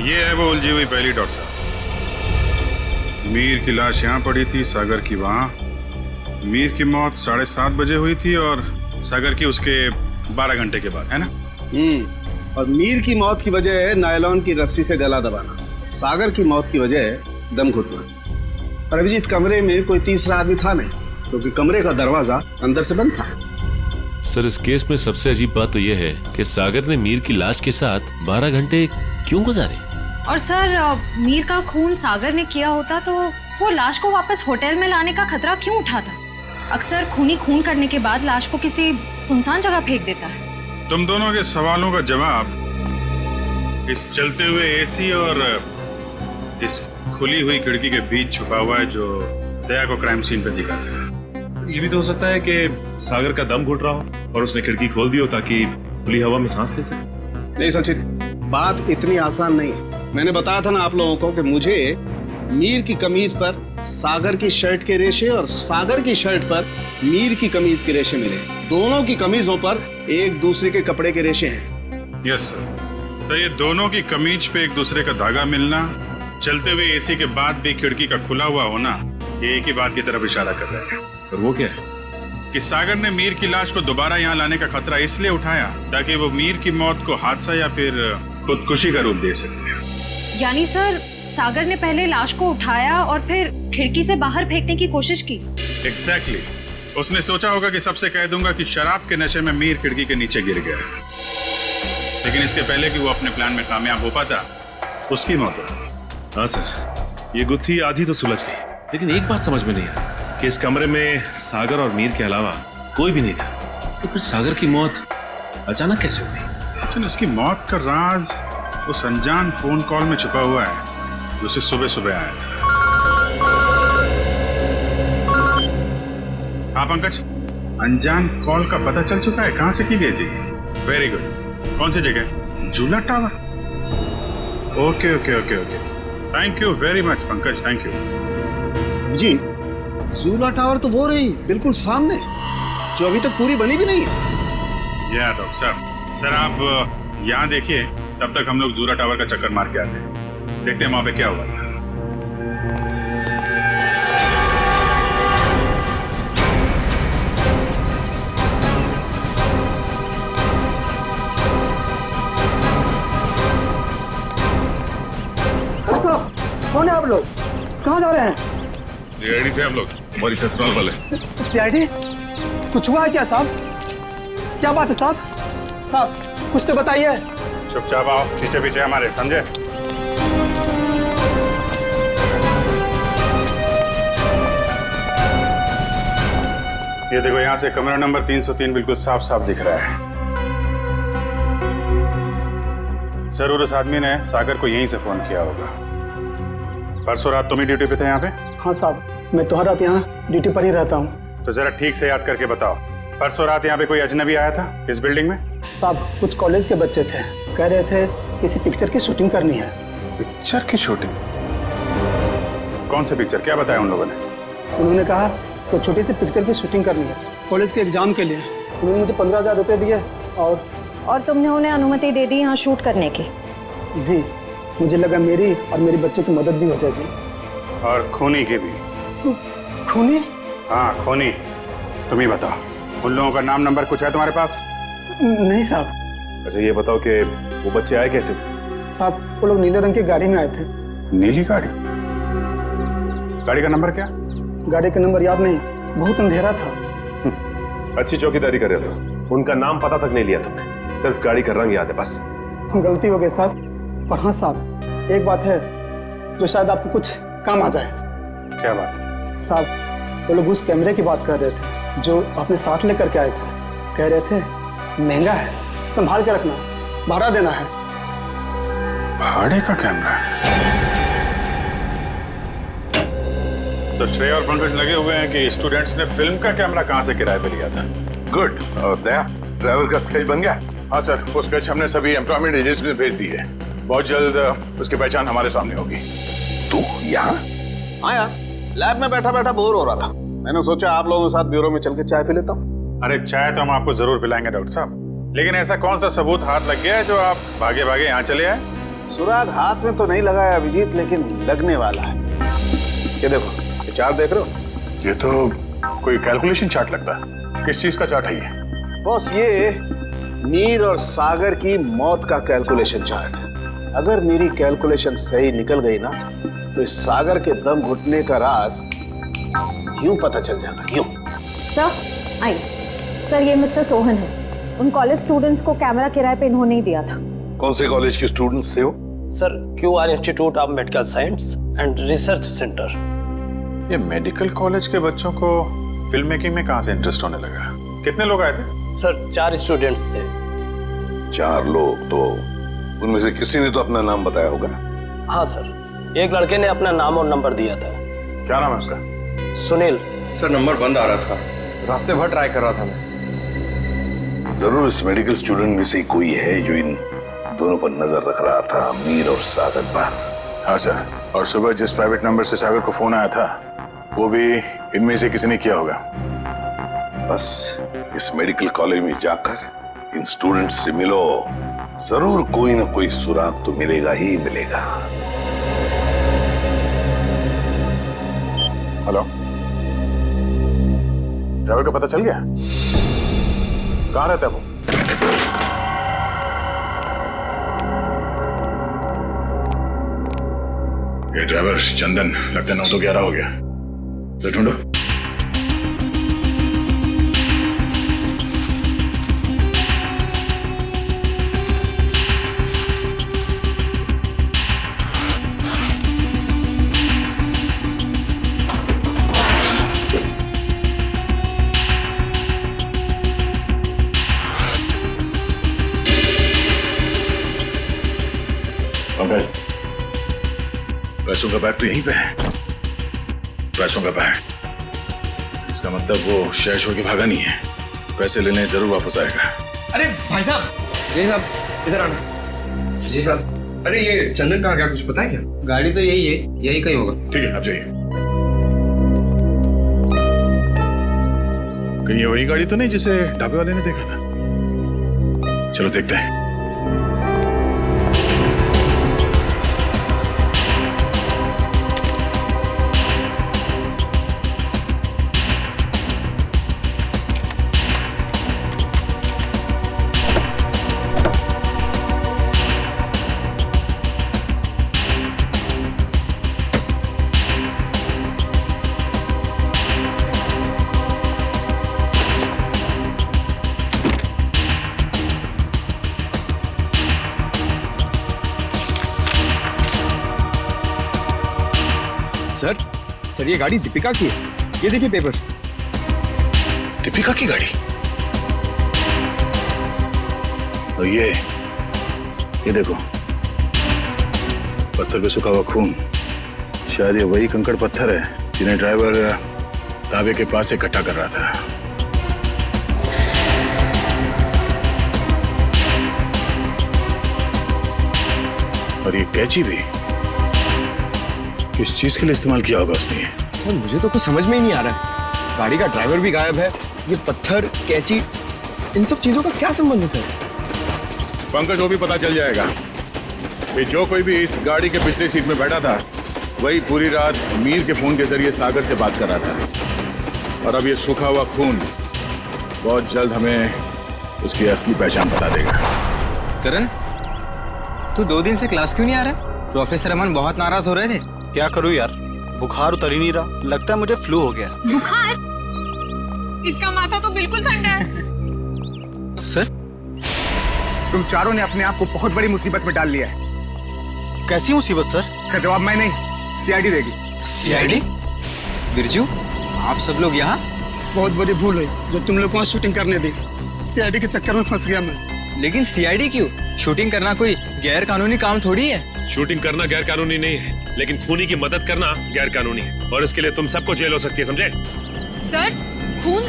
ये है वो उलझी हुई पहली डॉट साहब। मीर की लाश यहाँ पड़ी थी, सागर की वहाँ। मीर की मौत 7:30 बजे हुई थी और सागर की उसके 12 घंटे के बाद, है ना? और मीर की मौत की वजह है नायलॉन की रस्सी से गला दबाना, सागर की मौत की वजह है दम घुटना। पर अभिजीत, कमरे में कोई तीसरा आदमी था नहीं, क्योंकि कमरे का दरवाजा अंदर से बंद था। सर, इस केस में सबसे अजीब बात तो यह है कि सागर ने मीर की लाश के साथ 12 घंटे क्यों गुजारे? और सर, मीर का खून सागर ने किया होता तो वो लाश को वापस होटल में लाने का खतरा क्यों उठाता? अक्सर खूनी खून करने के बाद लाश को किसी सुनसान जगह फेंक देता है। तुम दोनों के सवालों का जवाब इस चलते हुए एसी और इस खुली हुई खिड़की के बीच छुपा हुआ है, जो दया को क्राइम सीन पे दिखा था। सर, ये भी तो हो सकता है कि सागर का दम घुट रहा हो और उसने खिड़की खोल दी हो ताकि खुली हवा में सांस ले सके। नहीं सचिन, बात इतनी आसान नहीं। मैंने बताया था ना आप लोगों को कि मुझे मीर की कमीज पर सागर की शर्ट के रेशे और सागर की शर्ट पर मीर की कमीज के रेशे मिले। दोनों की कमीजों पर एक दूसरे के कपड़े के रेशे हैं। Yes sir. सर, ये दोनों की कमीज पे एक दूसरे का धागा मिलना, चलते हुए एसी के बाद भी खिड़की का खुला हुआ होना, ये एक ही बात की तरफ इशारा कर रहे हैं। और वो क्या है? कि सागर ने मीर की लाश को दोबारा यहाँ लाने का खतरा इसलिए उठाया ताकि वो मीर की मौत को हादसा या फिर खुदकुशी का रूप दे सके। यानी सर, सागर ने पहले लाश को उठाया और फिर खिड़की से बाहर फेंकने की कोशिश की। एग्जैक्टली। उसने सोचा होगा कि सबसे कह दूंगा कि शराब के नशे में मीर खिड़की के नीचे गिर गया, लेकिन इसके पहले कि वो अपने प्लान में कामयाब हो पाता, उसकी मौत हो। हाँ सर, ये गुत्थी आधी तो सुलझ गई, लेकिन एक बात समझ में नहीं आई कि इस कमरे में सागर और मीर के अलावा कोई भी नहीं था, तो फिर सागर की मौत अचानक कैसे हो गई? सचिन, उसकी मौत का राज उस अनजान फोन कॉल में छुपा हुआ है जो उसे सुबह सुबह आया था। हाँ पंकज, अनजान कॉल का पता चल चुका है कहाँ से की गई थी? Very good. कौन सी जगह? झूला tower. Okay okay okay okay, thank you very much Pankaj, thank you ji. झूला टावर तो वो रही बिल्कुल सामने, जो अभी तक पूरी बनी भी नहीं है। या डॉक्टर साहब, सर आप यहाँ देखिए, तब तक हम लोग झूला टावर का चक्कर मार के आते हैं, देखते हैं वहां पे क्या हुआ था। कौन है आप लोग? कहाँ जा रहे हैं? सीआईडी से हम लोग, हमारी ससुराल वाले। सीआईडी? कुछ हुआ है क्या साहब? क्या बात है साहब? साहब कुछ तो बताइए। चुपचाप आओ, पीछे पीछे हमारे, समझे? ये देखो, यहाँ से कमरा नंबर 303 बिल्कुल साफ साफ दिख रहा है। जरूर उस आदमी ने सागर को यहीं से फोन किया होगा। परसों रात तुम ही ड्यूटी पे थे यहाँ पे? हाँ साहब, मैं तो हर रात यहाँ ड्यूटी पर ही रहता हूँ। तो जरा ठीक से याद करके बताओ, परसों रात यहाँ पे कोई अजनबी आया था इस बिल्डिंग में? साहब कुछ कॉलेज के बच्चे थे, कह रहे थे किसी पिक्चर की शूटिंग करनी है। पिक्चर की शूटिंग? कौन सी पिक्चर, क्या बताया उन लोगों ने? उन्होंने कहा तो छोटी सी पिक्चर की शूटिंग करनी है कॉलेज के एग्जाम के लिए। उन्होंने मुझे 15,000 रुपये दिए और तुमने उन्हें अनुमति दे दी यहाँ शूट करने की? जी, मुझे लगा मेरी और मेरे बच्चों की मदद भी हो जाएगी। और खूनी की भी। खूनी? हाँ खूनी। तुम ही बताओ, उन लोगों का नाम नंबर कुछ है तुम्हारे पास? नहीं साहब। अच्छा ये बताओ कि वो बच्चे आए कैसे? साहब वो लोग नीले रंग की गाड़ी में आए थे। नीली गाड़ी? गाड़ी का नंबर क्या? गाड़ी का नंबर याद नहीं, बहुत अंधेरा था। अच्छी चौकीदारी कर रहे हो। उनका नाम पता तक नहीं लिया तुमने, सिर्फ गाड़ी का रंग याद है बस। गलती हो गई साहब। पर हाँ साहब, एक बात है जो शायद आपको कुछ काम आ जाए। क्या बात? साहब वो लोग उस कैमरे की बात कर रहे थे जो आपने साथ लेकर के आए थे। कह रहे थे महंगा है, संभाल के रखना, भाड़ा देना है। भाड़े का कैमरा? तो श्रेया और पंकज लगे हुए हैं कि स्टूडेंट्स ने फिल्म का कैमरा कहां से किराए पे लिया था। गुड। और दया, ड्राइवर का स्केच बन गया? हाँ सर, वो स्केच हमने सभी एम्प्लॉयमेंट एजेंसी में भेज दी है। बहुत जल्द उसकी पहचान हमारे सामने होगी। तू यहाँ? हाँ यार, लैब में बैठा बैठा बोर हो रहा था। मैंने सोचा आप लोगों के साथ ब्यूरो में चल के चाय पी लेता हूँ। अरे चाय तो हम आपको जरूर पिलाएंगे डॉक्टर साहब, लेकिन ऐसा कौन सा सबूत हाथ लग गया है जो आप भागे भागे यहाँ चले आए? सुराग हाथ में तो नहीं लगाया अभिजीत, लेकिन लगने वाला है। ये देखो, ये चार्ट देख रहे हो? ये तो कोई कैलकुलेशन चार्ट लगता है। किस चीज का चार्ट है ये? बॉस, ये मीर और सागर की मौत का कैलकुलेशन चार्ट है। अगर मेरी कैलकुलेशन सही निकल गई ना, तो इस सागर के दम घुटने का राज यूं पता चल जाएगा, यूं। सर आइए। सर, ये मिस्टर सोहन है। उन कॉलेज स्टूडेंट्स को कैमरा किराए पे इन्होंने ही दिया था। कौन से कॉलेज के स्टूडेंट्स थे वो? Sir, QR institute of medical science and research centre. ये मेडिकल कॉलेज के बच्चों को फिल्म मेकिंग में कहाँ से इंटरेस्ट होने लगा? कितने लोग आए थे? सर, 4 स्टूडेंट्स थे। 4 लोग? तो उनमें से किसी ने तो अपना नाम बताया होगा। हाँ सर, एक लड़के ने अपना नाम और नंबर दिया था। क्या नाम है उसका? सुनील। सर, नंबर बंद आ रहा है उसका। रास्ते भर ट्राई कर रहा था मैं। जरूर इस मेडिकल स्टूडेंट में से कोई है जो इन दोनों पर नजर रख रहा था, मीर और सागर पर। हाँ सर, और सुबह जिस प्राइवेट नंबर से सागर को फोन आया था, वो भी इनमें से किसी ने किया होगा। बस इस मेडिकल कॉलेज में जाकर इन स्टूडेंट्स से मिलो, जरूर कोई ना कोई सुराग तो मिलेगा ही मिलेगा। हेलो, ड्राइवर का पता चल गया? कहाँ रहता है वो? ये ड्राइवर चंदन, लगता है 9 तो 11 हो गया। तो ढूंढो। पैसों का बैग तो यहीं पे है। पैसों का बैग, इसका मतलब वो शहर छोड़ के भागा नहीं है। पैसे लेने जरूर वापस आएगा। अरे भाई साहब, जी साहब, इधर आना। जी साहब। अरे ये चंदन कहाँ गया, कुछ पता है क्या? गाड़ी तो यही है, यही कहीं होगा। ठीक है, आप जाइए। कहीं ये वही गाड़ी तो नहीं जिसे ढाबे वाले ने देखा था? चलो देखते हैं। सर, ये गाड़ी दीपिका की है। ये देखिए पेपर। दीपिका की गाड़ी? और ये देखो, पत्थर पे सूखा हुआ खून। शायद ये वही कंकड़ पत्थर है जिन्हें ड्राइवर ढाबे के पास इकट्ठा कर रहा था। और ये कैंची भी किस चीज के लिए इस्तेमाल किया होगा उसने? सर, मुझे तो कुछ समझ में ही नहीं आ रहा है। गाड़ी का ड्राइवर भी गायब है, ये पत्थर, कैंची, इन सब चीजों का क्या संबंध है सर? पंकज, वो भी पता चल जाएगा कि जो कोई भी इस गाड़ी के पिछले सीट में बैठा था, वही पूरी रात मीर के फोन के जरिए सागर से बात कर रहा था। और अब ये सूखा हुआ खून बहुत जल्द हमें उसकी असली पहचान बता देगा। करण, तू 2 दिन से क्लास क्यों नहीं आ रहा? प्रोफेसर अमन बहुत नाराज हो रहे थे। क्या करूं यार, बुखार उतर ही नहीं रहा। लगता है मुझे फ्लू हो गया। बुखार? इसका माथा तो बिल्कुल ठंडा है। सर, तुम चारों ने अपने आप को बहुत बड़ी मुसीबत में डाल लिया है। कैसी मुसीबत सर? का जवाब मैं नहीं, सीआईडी देगी। सीआईडी? बिरजू, आप सब लोग यहाँ? बहुत बड़ी भूल है जो तुम लोग को शूटिंग करने दी। सीआईडी के चक्कर में फंस गया मैं। लेकिन सीआईडी क्यों? शूटिंग करना कोई गैर कानूनी काम थोड़ी है। शूटिंग करना गैर कानूनी नहीं है, लेकिन खूनी की मदद करना गैर कानूनी है और इसके लिए तुम सबको जेल हो सकती है, समझे? सर खून?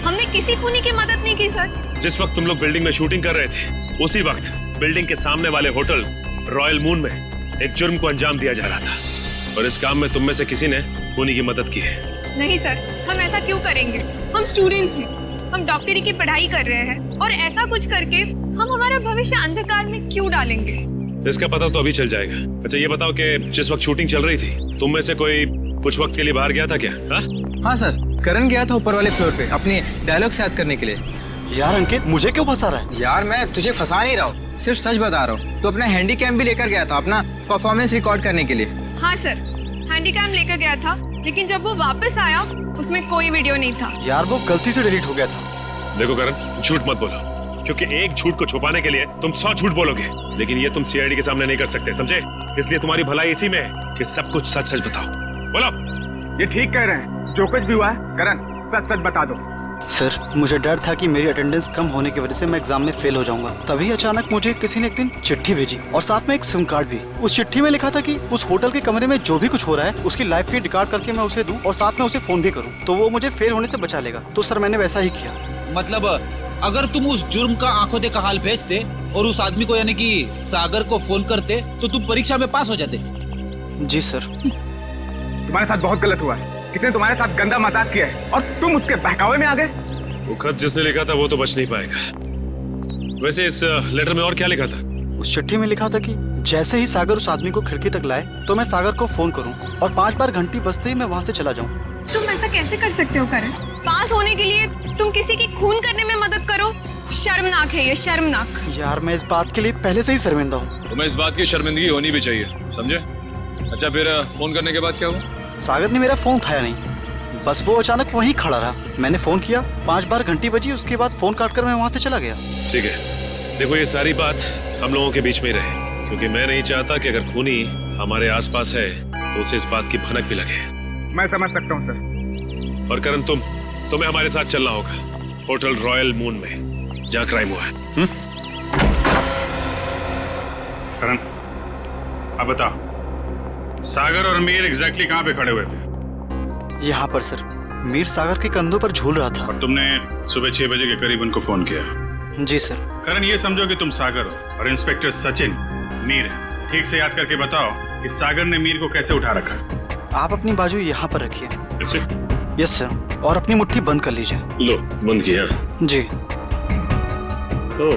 हमने किसी खूनी की मदद नहीं की सर। जिस वक्त तुम लोग बिल्डिंग में शूटिंग कर रहे थे उसी वक्त बिल्डिंग के सामने वाले होटल रॉयल मून में एक जुर्म को अंजाम दिया जा रहा था और इस काम में तुम में से किसी ने खूनी की मदद की है। नहीं सर, हम ऐसा क्यों करेंगे? हम स्टूडेंट्स हैं, हम डॉक्टरी की पढ़ाई कर रहे हैं और ऐसा कुछ करके हम हमारा भविष्य अंधकार में क्यों डालेंगे? इसका पता तो अभी चल जाएगा। अच्छा ये बताओ कि जिस वक्त शूटिंग चल रही थी तुम में से कोई कुछ वक्त के लिए बाहर गया था क्या? हाँ सर, करण गया था ऊपर वाले फ्लोर पे अपनी डायलॉग याद करने के लिए। यार अंकित, मुझे क्यों फंसा रहा है? यार मैं तुझे फंसा नहीं रहा हूँ, सिर्फ सच बता रहा हूँ। तो अपना हैंडी कैम भी लेकर गया था अपना परफॉर्मेंस रिकॉर्ड करने के लिए। हाँ सर, हैंडी कैम लेकर गया था, लेकिन जब वो वापस आया उसमें कोई वीडियो नहीं था। यार वो गलती से डिलीट हो गया था। देखो करण, झूठ मत बोलो, क्योंकि एक झूठ को छुपाने के लिए तुम 100 झूठ बोलोगे, लेकिन ये तुम सीआईडी के सामने नहीं कर सकते, समझे? इसलिए तुम्हारी भलाई इसी में है कि सब कुछ सच सच बताओ। बोलो। ये ठीक कह रहे हैं, जो कुछ भी हुआ है करण सच सच बता दो। सर मुझे डर था कि मेरी अटेंडेंस कम होने की वजह से मैं एग्जाम में फेल हो जाऊंगा। तभी अचानक मुझे किसी ने एक दिन चिट्ठी भेजी और साथ में एक सिम कार्ड भी। उस चिट्ठी में लिखा था कि उस होटल के कमरे में जो भी कुछ हो रहा है उसकी लाइव फीड रिकॉर्ड करके मैं उसे दूं और साथ में उसे फोन भी करूं, तो वो मुझे फेल होने से बचा लेगा। तो सर मैंने वैसा ही किया। मतलब अगर तुम उस जुर्म का आंखों देखा हाल भेजते और उस आदमी को यानी कि सागर को फोन करते तो तुम परीक्षा में पास हो जाते? जी सर। तुम्हारे साथ बहुत गलत हुआ है, किसी ने तुम्हारे साथ गंदा मजाक किया है और तुम उसके बहकावे में आ गए। वो खत जिसने लिखा था वो तो बच नहीं पाएगा। वैसे इस लेटर में और क्या लिखा था? उस चिट्ठी में लिखा था कि जैसे ही सागर उस आदमी को खिड़की तक लाए तो मैं सागर को फोन करूं और 5 बार घंटी बजते ही मैं वहां से चला जाऊं। तुम ऐसा कैसे कर सकते हो करण? पास होने के लिए तुम किसी की खून करने में मदद करो? शर्मनाक है ये, शर्मनाक। यार मैं इस बात के लिए पहले से ही शर्मिंदा हूँ। तुम्हें इस बात की शर्मिंदगी होनी भी चाहिए, समझे? अच्छा फिर फोन करने के बाद क्या हुआ? सागर ने मेरा फोन उठाया नहीं, बस वो अचानक वहीं खड़ा रहा। मैंने फोन किया, 5 बार घंटी बजी, उसके बाद फोन काटकर मैं वहां से चला गया। ठीक है, देखो ये सारी बात हम लोगों के बीच में ही रहे, क्योंकि मैं नहीं चाहता कि अगर खूनी हमारे आसपास है तो उसे इस बात की भनक भी लगे। मैं समझ सकता हूँ सर। और करण तुम्हें हमारे साथ चलना होगा होटल रॉयल मून में जहाँ क्राइम हुआ है। करण अब बताओ, सागर और मीर एग्जैक्टली कहाँ पे खड़े हुए थे? यहाँ पर सर। मीर सागर के कंधों पर झूल रहा था। और तुमने सुबह 6 बजे के करीब उनको फोन किया? जी सर। करण ये समझो कि तुम सागर हो और इंस्पेक्टर सचिन मीर है। ठीक से याद करके बताओ कि सागर ने मीर को कैसे उठा रखा? आप अपनी बाजू यहाँ पर रखिए। कैसे? यस सर, और अपनी मुट्ठी बंद कर लीजिए। लो बंद किया? जी। ओह,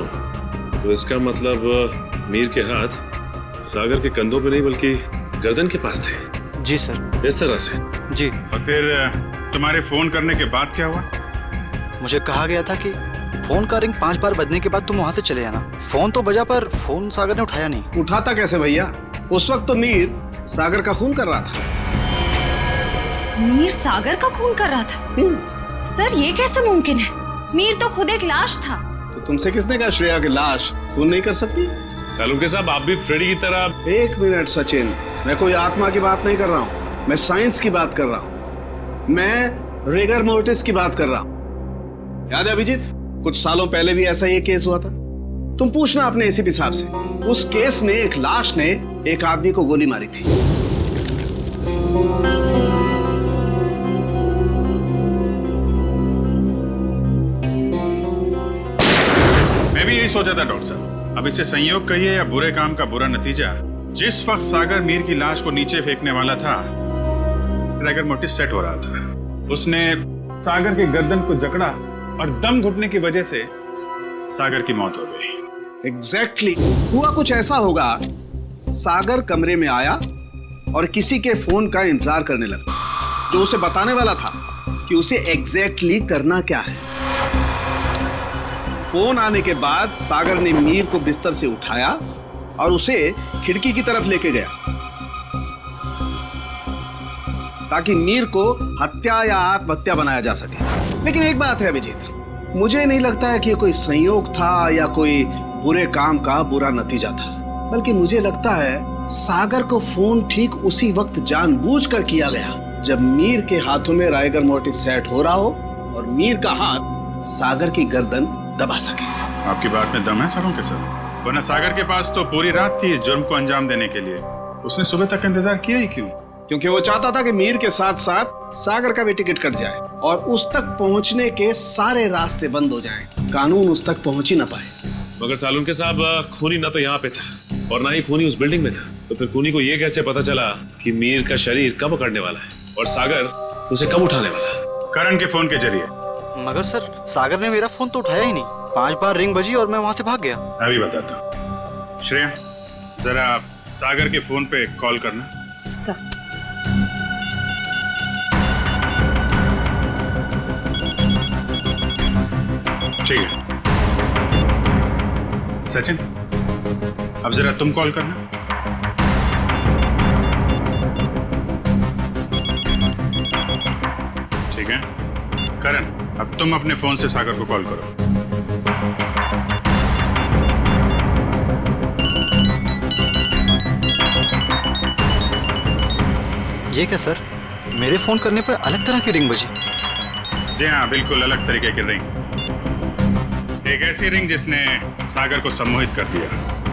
तो इसका मतलब मीर के हाथ सागर के कंधों पे नहीं बल्कि गर्दन के पास थे। जी सर। इस तरह से? जी। और फिर तुम्हारे फोन करने के बाद क्या हुआ? मुझे कहा गया था कि फोन का रिंग 5 बार बजने के बाद तुम वहां से चले जाना। फोन तो बजा पर फोन सागर ने उठाया नहीं। उठाता कैसे भैया? उस वक्त तो मीर सागर का खून कर रहा था। मीर सागर का खून कर रहा था? सर ये कैसे मुमकिन है? मीर तो खुद एक लाश था। तो तुमसे किसने कहा श्रेया की लाश खून नहीं कर सकती? सालुंके साहब आप भी फ्रेडी की तरह। 1 मिनट सचिन, मैं कोई आत्मा की बात नहीं कर रहा हूँ, मैं साइंस की बात कर रहा हूँ। मैं रिगर मोर्टिस की बात कर रहा हूँ। याद है अभिजीत, कुछ सालों पहले भी ऐसा ही केस हुआ था। तुम पूछना अपने एसीपी साहब से, उस केस में एक लाश ने एक आदमी को गोली मारी थी। मैं भी यही सोचा था डॉक्टर साहब। अब इसे संयोग कहिए या बुरे काम का बुरा नतीजा, जिस वक्त सागर मीर की लाश को नीचे फेंकने वाला था रिगर मोर्टिस सेट हो रहा था। उसने सागर के गर्दन को जकड़ा और दम घुटने की वजह से सागर की मौत हो गई। एग्जैक्टली हुआ कुछ ऐसा होगा, सागर कमरे में आया और किसी के फोन का इंतजार करने लगा जो उसे बताने वाला था कि उसे एग्जैक्टली करना क्या है। फोन आने के बाद सागर ने मीर को बिस्तर से उठाया और उसे खिड़की की तरफ लेके गया ताकि मीर को हत्या या आत्महत्या बनाया जा सके। लेकिन एक बात है अभिजीत, मुझे नहीं लगता है कि ये कोई संयोग था या कोई बुरे काम का बुरा नतीजा था, बल्कि मुझे लगता है सागर को फोन ठीक उसी वक्त जानबूझकर किया गया जब मीर के हाथों में राइगर मोर्टिस सेट हो रहा हो और मीर का हाथ सागर की गर्दन दबा सके। आपकी बात में दम है सालों के सर, वरना सागर के पास तो पूरी रात थी इस जुर्म को अंजाम देने के लिए। उसने सुबह तक इंतजार किया ही क्यों? क्योंकि वो चाहता था कि मीर के साथ साथ सागर का भी टिकट कट जाए और उस तक पहुंचने के सारे रास्ते बंद हो जाएं। कानून उस तक पहुंच ही ना पाए। मगर सालुंके साहब, खूनी ना तो यहाँ पे था और ना ही खूनी उस बिल्डिंग में था, तो फिर खूनी को ये कैसे पता चला कि मीर का शरीर कब पकड़ने वाला है और सागर उसे कब उठाने वाला है? करण के फोन के जरिए। मगर सर, सागर ने मेरा फोन तो उठाया ही नहीं। 5 बार रिंग बजी और मैं वहां से भाग गया। मैं भी बताता हूँ। श्रेया, जरा सागर के फोन पे कॉल करना। सर। ठीक है। सचिन, अब जरा तुम कॉल करना। ठीक है। करण, अब तुम अपने फोन से सागर को कॉल करो। ये क्या सर, मेरे फोन करने पर अलग तरह की रिंग बजी? जी हाँ, बिल्कुल अलग तरीके की रिंग। एक ऐसी रिंग जिसने सागर को सम्मोहित कर दिया,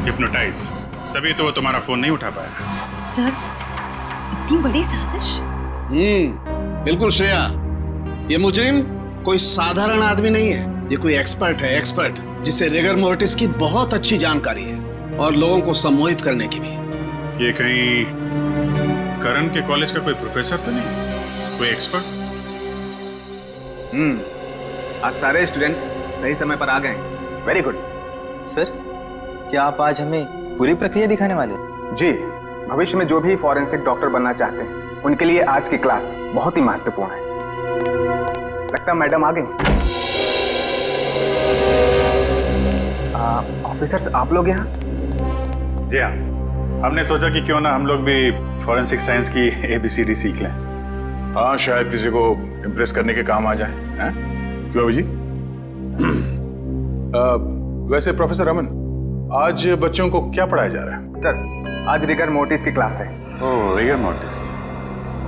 हिप्नोटाइज। तभी तो वो तुम्हारा फोन नहीं उठा पाया। सर, इतनी बड़ी साजिश? बिल्कुल श्रेया, ये मुजरिम कोई साधारण आदमी नहीं है। ये कोई एक्सपर्ट है, एक्सपर्ट जिसे रिगर मोर्टिस की बहुत अच्छी जानकारी है और लोगों को सम्मोहित करने की भी। ये कहीं करण के कॉलेज का कोई प्रोफेसर तो नहीं, कोई एक्सपर्ट? आज सारे स्टूडेंट्स सही समय पर आ गए। Very good. सर, क्या आप आज हमें पूरी प्रक्रिया दिखाने वाले? जी, भविष्य में जो भी फॉरेंसिक डॉक्टर बनना चाहते हैं उनके लिए आज की क्लास बहुत ही महत्वपूर्ण है। लगता मैडम आ गई। ऑफिसर्स, आप लोग यहाँ? जी हाँ, हमने सोचा कि क्यों ना हम लोग भी फॉरेंसिक साइंस की ABCD सीख लें। हाँ, शायद किसी को इम्प्रेस करने के काम आ जाए। हैं? क्यों अभी जी? वैसे प्रोफेसर रमन, आज बच्चों को क्या पढ़ाया जा रहा है? सर, आज रिगर मोर्टिस की क्लास है। ओह, रिगर मोर्टिस।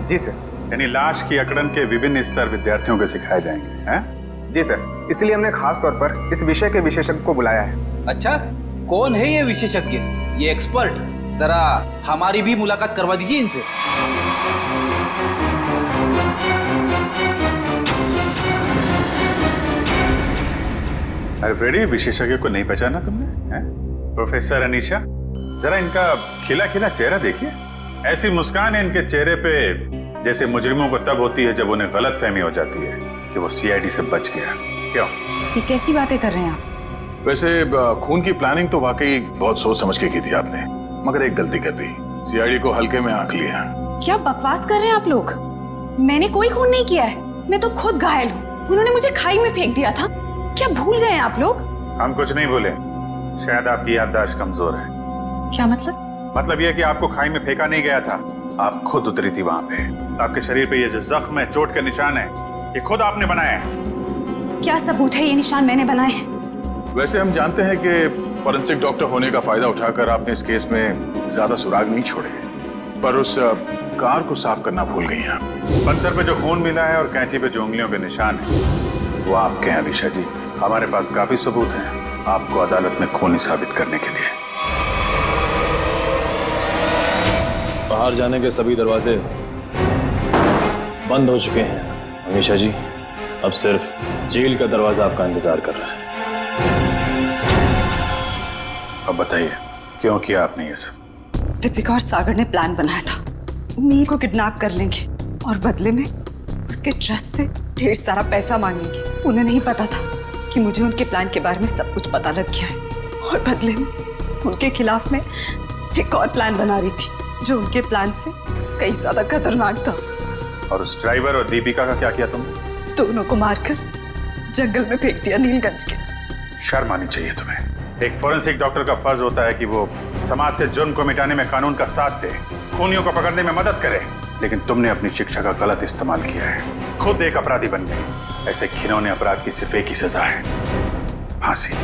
जी सर। यानी लाश की अकड़न के विभिन्न स्तर विद्यार्थियों को सिखाए जाएंगे, हैं? जी सर, इसलिए हमने खास तौर पर इस विषय के विशेषज्ञ को बुलाया है। अच्छा, कौन है ये विशेषज्ञ, ये एक्सपर्ट? जरा हमारी भी मुलाकात करवा दीजिए इनसे। अरे फ्रेडी, विशेषज्ञ को नहीं पहचाना तुमने? हैं? प्रोफेसर अनीशा, जरा इनका खिला खिला चेहरा देखिए। ऐसी मुस्कान है इनके चेहरे पे जैसे मुजरिमों को तब होती है जब उन्हें गलतफहमी हो जाती है कि वो CID से बच गया। क्यों? ये कैसी बातें कर रहे हैं आप? वैसे खून की प्लानिंग तो वाकई बहुत सोच समझ के की थी आपने, मगर एक गलती कर दी। CID को हल्के में आंक लिया। क्या बकवास कर रहे हैं आप लोग? मैंने कोई खून नहीं किया है, मैं तो खुद घायल हूँ। उन्होंने मुझे खाई में फेंक दिया था। क्या भूल गए हैं आप लोग? हम कुछ नहीं भूले, शायद आपकी याददाश्त कमजोर है। क्या मतलब? मतलब यह कि आपको खाई में फेंका नहीं गया था, आप खुद उतरी थी वहां पे। आपके शरीर पे ये जो जख्म है, चोट के निशान है, ये खुद आपने बनाए हैं। क्या सबूत है ये निशान मैंने बनाए हैं? वैसे हम जानते हैं कि फॉरेंसिक डॉक्टर होने का फायदा उठाकर आपने इस केस में ज्यादा सुराग नहीं छोड़े, पर उस कार को साफ करना भूल गई आप। पत्थर पे जो खून मिला है और कैंची पे जो उंगलियों के निशान है, वो आपके हैं अनीशा जी। हमारे पास काफी सबूत हैं आपको अदालत में खूनी साबित करने के लिए। बाहर जाने के सभी दरवाजे बंद हो चुके हैं अनीशा जी। अब सिर्फ जेल का दरवाजा आपका इंतजार कर रहा है। अब बताइए, क्यों किया आपने ये सब? दीपिका और सागर ने प्लान बनाया था, मीर को किडनैप कर लेंगे और बदले में उसके ट्रस्ट से ढेर सारा पैसा मांगेंगे। उन्हें नहीं पता था कि मुझे उनके प्लान के बारे में सब कुछ पता लग गया है और बदले में उनके खिलाफ मैं एक और प्लान बना रही थी जो उनके प्लान से कई ज्यादा खतरनाक था। और उस ड्राइवर और दीपिका का क्या किया तुमने? दोनों को मारकर जंगल में फेंक दिया नीलगंज के। शर्म आनी चाहिए तुम्हें। एक फॉरेंसिक डॉक्टर का फर्ज होता है कि वो समाज से जुर्म को मिटाने में कानून का साथ दे, खूनियों को पकड़ने में मदद करे, लेकिन तुमने अपनी शिक्षा का गलत इस्तेमाल किया है। खुद एक अपराधी बन गए। ऐसे घिनौने अपराध की सिर्फ एक ही सजा है, फांसी।